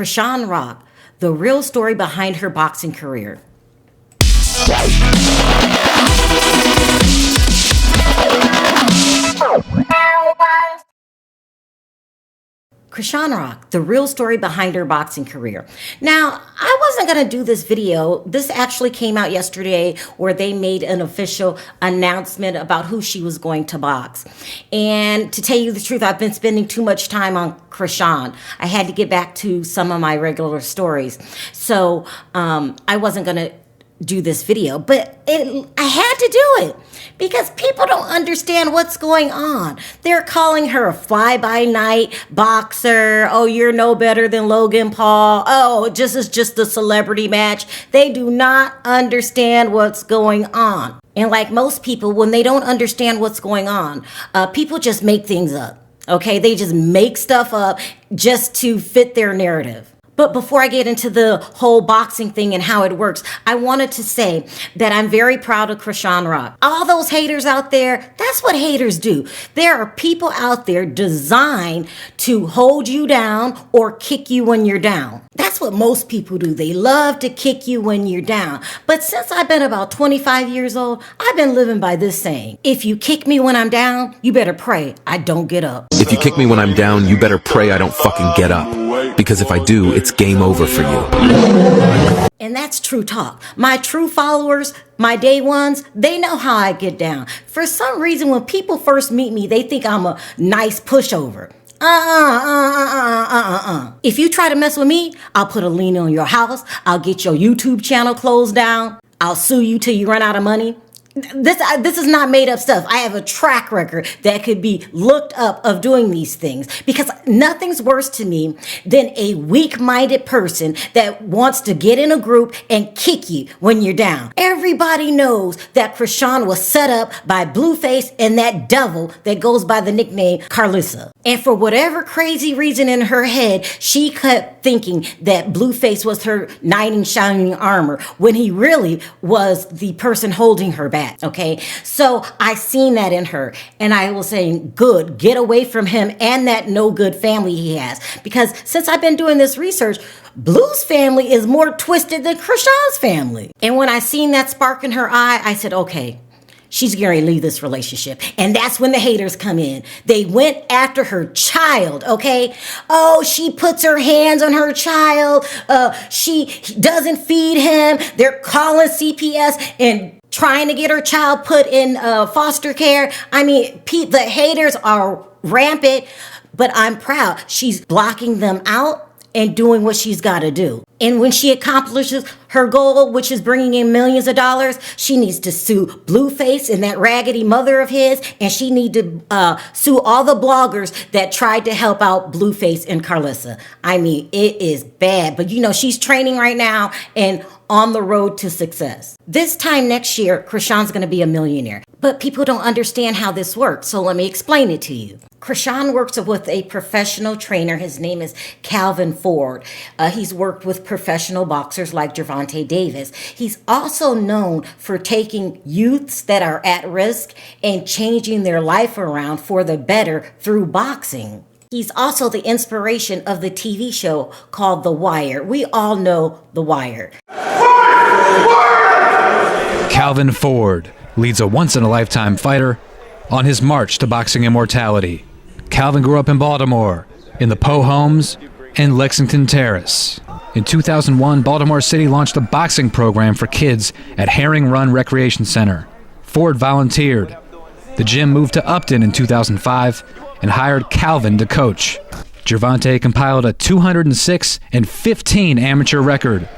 Chrisean Rock, the real story behind her boxing career. Chrisean Rock, the real story behind her boxing career. Now, I wasn't going to do this video. This actually came out yesterday where they made an official announcement about who she was going to box. And to tell you the truth, I've been spending too much time on Chrisean. I had to get back to some of my regular stories. So I wasn't going to do this video, but I had to do it because people don't understand what's going on. They're calling her a fly-by-night boxer. Oh, you're no better than Logan Paul. Oh, this is just a celebrity match. They do not understand what's going on. And like most people, when they don't understand what's going on, people just make things up. Okay, they just make stuff up just to fit their narrative. But before I get into the whole boxing thing and how it works, I wanted to say that I'm very proud of Chrisean Rock. All those haters out there, that's what haters do. There are people out there designed to hold you down or kick you when you're down. That's what most people do. They love to kick you when you're down. But since I've been about 25 years old, I've been living by this saying. If you kick me when I'm down, you better pray I don't get up. If you kick me when I'm down, you better pray I don't fucking get up. Because if I do, it's game over for you. And that's true talk. My true followers, my day ones, they know how I get down. For some reason, when people first meet me, they think I'm a nice pushover. If you try to mess with me, I'll put a lien on your house. I'll get your YouTube channel closed down. I'll sue you till you run out of money. This is not made up stuff. I have a track record that could be looked up of doing these things because nothing's worse to me than a weak-minded person that wants to get in a group and kick you when you're down. Everybody knows that Chrisean was set up by Blueface and that devil that goes by the nickname Claressa. And for whatever crazy reason in her head, she kept thinking that Blueface was her knight in shining armor when he really was the person holding her back. Okay, so I seen that in her and I was saying, good, get away from him and that no good family he has. Because since I've been doing this research, Blue's family is more twisted than Chrisean's family. And when I seen that spark in her eye, I said, okay, she's going to leave this relationship. And that's when the haters come in. They went after her child, okay? Oh, she puts her hands on her child. She doesn't feed him. They're calling CPS and trying to get her child put in foster care. I mean, the haters are rampant, but I'm proud. She's blocking them out and doing what she's got to do. And when she accomplishes her goal, which is bringing in millions of dollars, she needs to sue Blueface and that raggedy mother of his, and she needs to sue all the bloggers that tried to help out Blueface and Claressa. I mean, it is bad, but you know, she's training right now and on the road to success. This time next year, Chrisean's going to be a millionaire. But people don't understand how this works, so let me explain it to you. Chrisean works with a professional trainer. His name is Calvin Ford. He's worked with professional boxers like Gervonta Davis. He's also known for taking youths that are at risk and changing their life around for the better through boxing. He's also the inspiration of the TV show called The Wire. We all know The Wire. Calvin Ford leads a once-in-a-lifetime fighter on his march to boxing immortality. Calvin grew up in Baltimore, in the Poe Homes and Lexington Terrace. In 2001, Baltimore City launched a boxing program for kids at Herring Run Recreation Center. Ford volunteered. The gym moved to Upton in 2005 and hired Calvin to coach. Gervonta compiled a 206-15 amateur record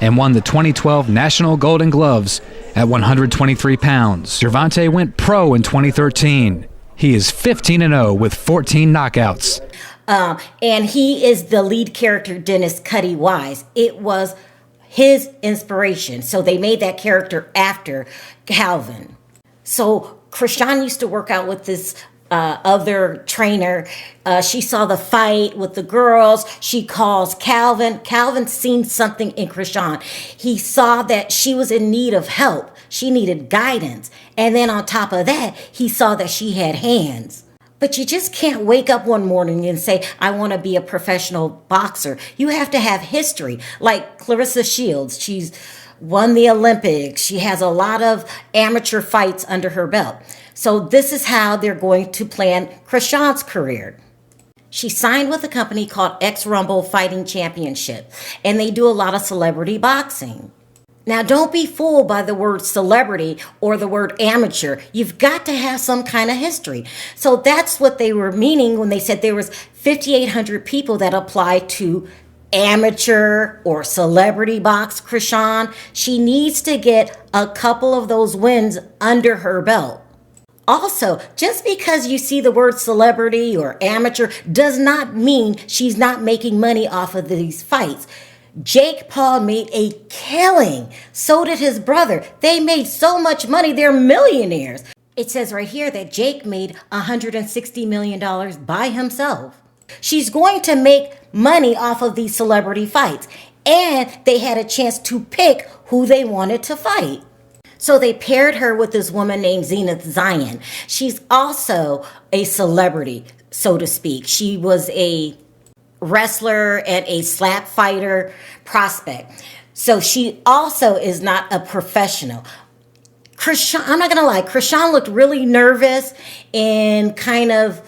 and won the 2012 National Golden Gloves at 123 pounds. Gervonta went pro in 2013. He is 15-0 with 14 knockouts. And he is the lead character, Dennis Cuddy Wise. It was his inspiration. So they made that character after Calvin. So Chrisean used to work out with this other trainer. She saw the fight with the girls. She calls Calvin. Calvin seen something in Chrisean. He saw that she was in need of help. She needed guidance. And then on top of that, he saw that she had hands. But you just can't wake up one morning and say, I want to be a professional boxer. You have to have history. Like Claressa Shields, she's won the Olympics. She has a lot of amateur fights under her belt. So this is how they're going to plan Chrisean's career. She signed with a company called XRumble Fighting Championships, and they do a lot of celebrity boxing. Now, don't be fooled by the word celebrity or the word amateur. You've got to have some kind of history. So that's what they were meaning when they said there was 5,800 people that applied to amateur or celebrity box Chrisean. She needs to get a couple of those wins under her belt. Also, just because you see the word celebrity or amateur does not mean she's not making money off of these fights. Jake Paul made a killing. So did his brother. They made so much money, they're millionaires. It says right here that Jake made $160 million by himself. She's going to make money off of these celebrity fights. And they had a chance to pick who they wanted to fight. So they paired her with this woman named Zenith Zion. She's also a celebrity, so to speak. She was a wrestler and a slap fighter prospect. So she also is not a professional. Chrisean, I'm not going to lie, Chrisean looked really nervous and kind of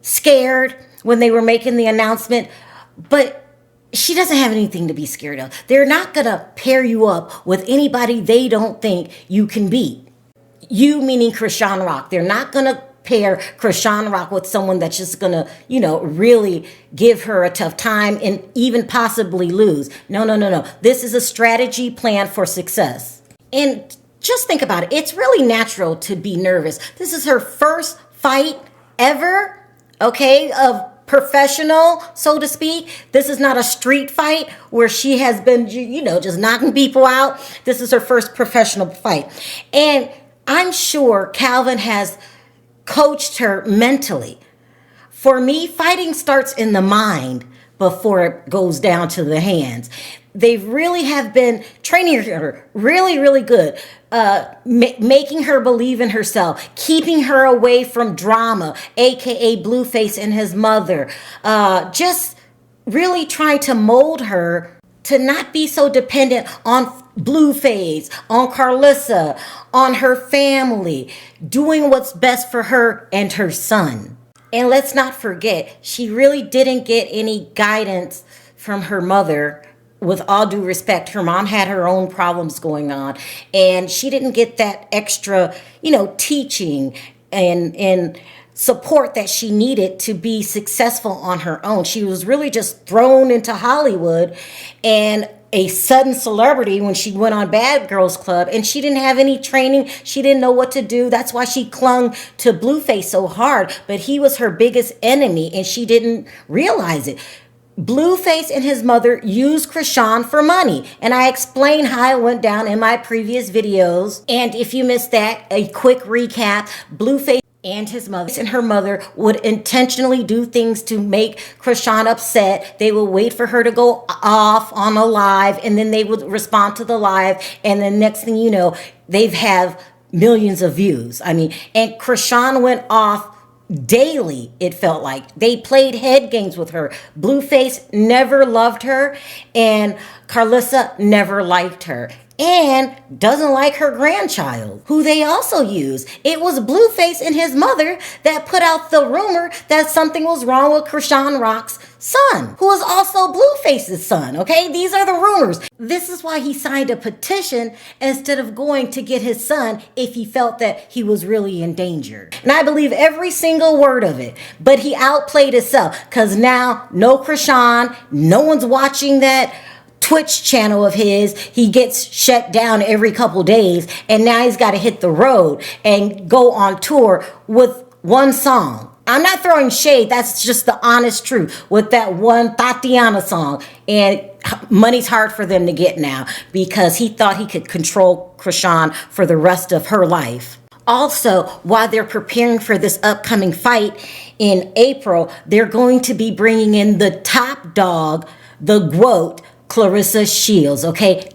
scared when they were making the announcement, but she doesn't have anything to be scared of. They're not going to pair you up with anybody they don't think you can beat. You meaning Chrisean Rock. They're not going to pair Chrisean Rock with someone that's just going to, really give her a tough time and even possibly lose. No. This is a strategy plan for success. And just think about it. It's really natural to be nervous. This is her first fight ever, okay, of professional, so to speak. This is not a street fight where she has been, just knocking people out. This is her first professional fight. And I'm sure Calvin has coached her mentally. For me, fighting starts in the mind before it goes down to the hands. They really have been training her really, really good, making her believe in herself, keeping her away from drama, aka Blueface and his mother, just really trying to mold her to not be so dependent on Blueface, on Claressa, on her family, doing what's best for her and her son. And let's not forget, she really didn't get any guidance from her mother. With all due respect, her mom had her own problems going on, and she didn't get that extra, teaching and support that she needed to be successful on her own. She was really just thrown into Hollywood and a sudden celebrity when she went on Bad Girls Club, and she didn't have any training. She didn't know what to do. That's why she clung to Blueface so hard, but he was her biggest enemy, and she didn't realize it. Blueface and his mother used Chrisean for money, and I explained how it went down in my previous videos. And if you missed that, a quick recap: Blueface and his mother and her mother would intentionally do things to make Chrisean upset. They would wait for her to go off on a live, and then they would respond to the live, and the next thing you know, they've have millions of views. And Chrisean went off daily, it felt like. They played head games with her. Blueface never loved her, and Claressa never liked her, and doesn't like her grandchild, who they also use. It was Blueface and his mother that put out the rumor that something was wrong with Chrisean Rock's son, who is also Blueface's son, okay? These are the rumors. This is why he signed a petition instead of going to get his son if he felt that he was really in danger. And I believe every single word of it, but he outplayed himself, because now no Chrisean, no one's watching that Twitch channel of his. He gets shut down every couple days, and now he's got to hit the road and go on tour with one song. I'm not throwing shade, that's just the honest truth, with that one Tatiana song. And money's hard for them to get now, because he thought he could control Chrisean for the rest of her life. Also, while they're preparing for this upcoming fight in April, they're going to be bringing in the top dog, the GOAT, Claressa Shields, okay?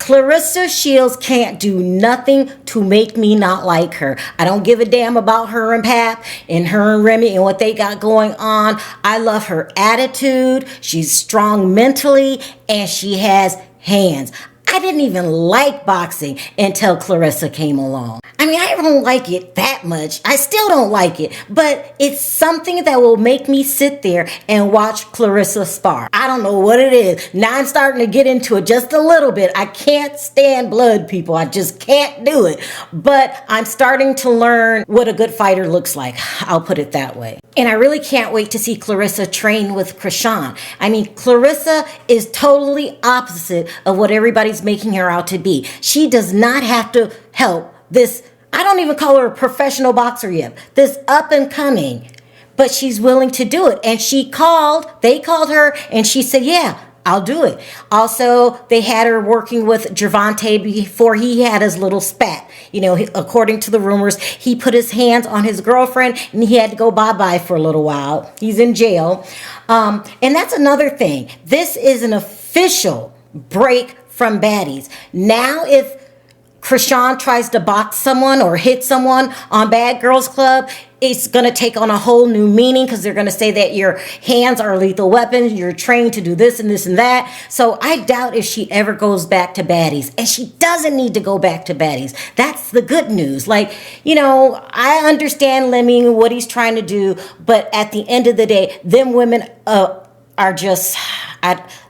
Claressa Shields can't do nothing to make me not like her. I don't give a damn about her and Pap and her and Remy and what they got going on. I love her attitude. She's strong mentally and she has hands. I didn't even like boxing until Claressa came along. I mean, I don't like it that much. I still don't like it, but it's something that will make me sit there and watch Claressa spar. I don't know what it is. Now I'm starting to get into it just a little bit. I can't stand blood, people. I just can't do it. But I'm starting to learn what a good fighter looks like. I'll put it that way. And I really can't wait to see Claressa train with Chrisean. I mean, Claressa is totally opposite of what everybody's making her out to be. She does not have to help this, I don't even call her a professional boxer yet, this up and coming, but she's willing to do it. And they called her and she said, yeah, I'll do it. Also, they had her working with Gervonta before he had his little spat. You know, according to the rumors, he put his hands on his girlfriend and he had to go bye-bye for a little while. He's in jail. And that's another thing. This is an official break from baddies. Now, if Chrisean tries to box someone or hit someone on Bad Girls Club, it's going to take on a whole new meaning because they're going to say that your hands are lethal weapons. You're trained to do this and this and that. So I doubt if she ever goes back to baddies. And she doesn't need to go back to baddies. That's the good news. Like, you know, I understand Lemmy, what he's trying to do. But at the end of the day, them women are just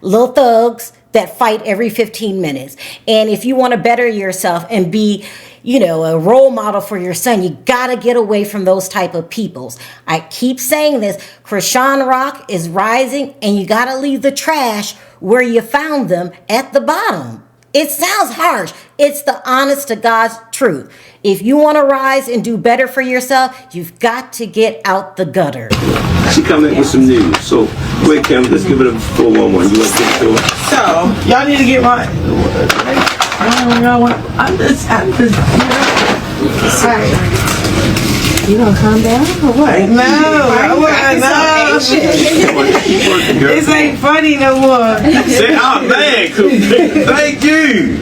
little thugs that fight every 15 minutes. And if you want to better yourself and be, you know, a role model for your son, you got to get away from those type of peoples. I keep saying this. Chrisean Rock is rising and you got to leave the trash where you found them at the bottom. It sounds harsh. It's the honest to God's truth. If you want to rise and do better for yourself, you've got to get out the gutter. She coming with some news. So, quick, Kim, let's give it a 411. You want to get to it? So, y'all need to get my. I'm just, sorry. You gonna calm down or what? No, no. This ain't funny no more. Say, oh man, thank you.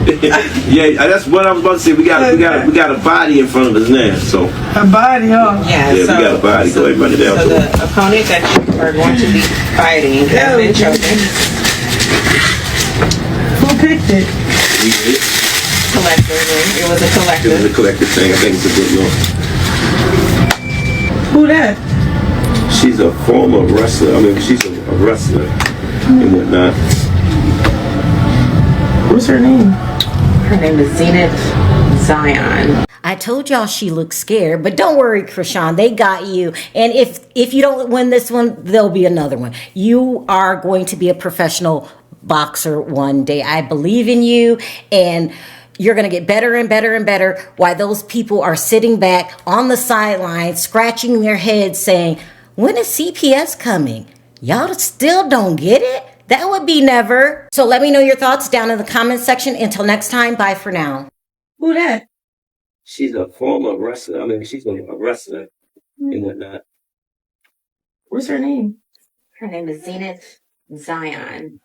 Yeah, that's what I was about to say. We got a body in front of us now. So a body, huh? Yeah, we got a body. Go ahead, run it down. So the opponent that you are going to be fighting has been chosen. Who picked it? We did. Collectively, it was a collective. It was a collective thing. I think it's a good one. Who that? She's a former wrestler. I mean, she's a wrestler and whatnot. What's her name? Her name is Zenith Zion. I told y'all she looks scared, but don't worry, Chrisean, they got you. And if you don't win this one, there'll be another one. You are going to be a professional boxer one day. I believe in you, and you're going to get better and better and better while those people are sitting back on the sidelines, scratching their heads saying, when is CPS coming? Y'all still don't get it? That would be never. So let me know your thoughts down in the comment section. Until next time, bye for now. Who that? She's a former wrestler. I mean, she's a wrestler and whatnot. What's her name? Her name is Zenith Zion.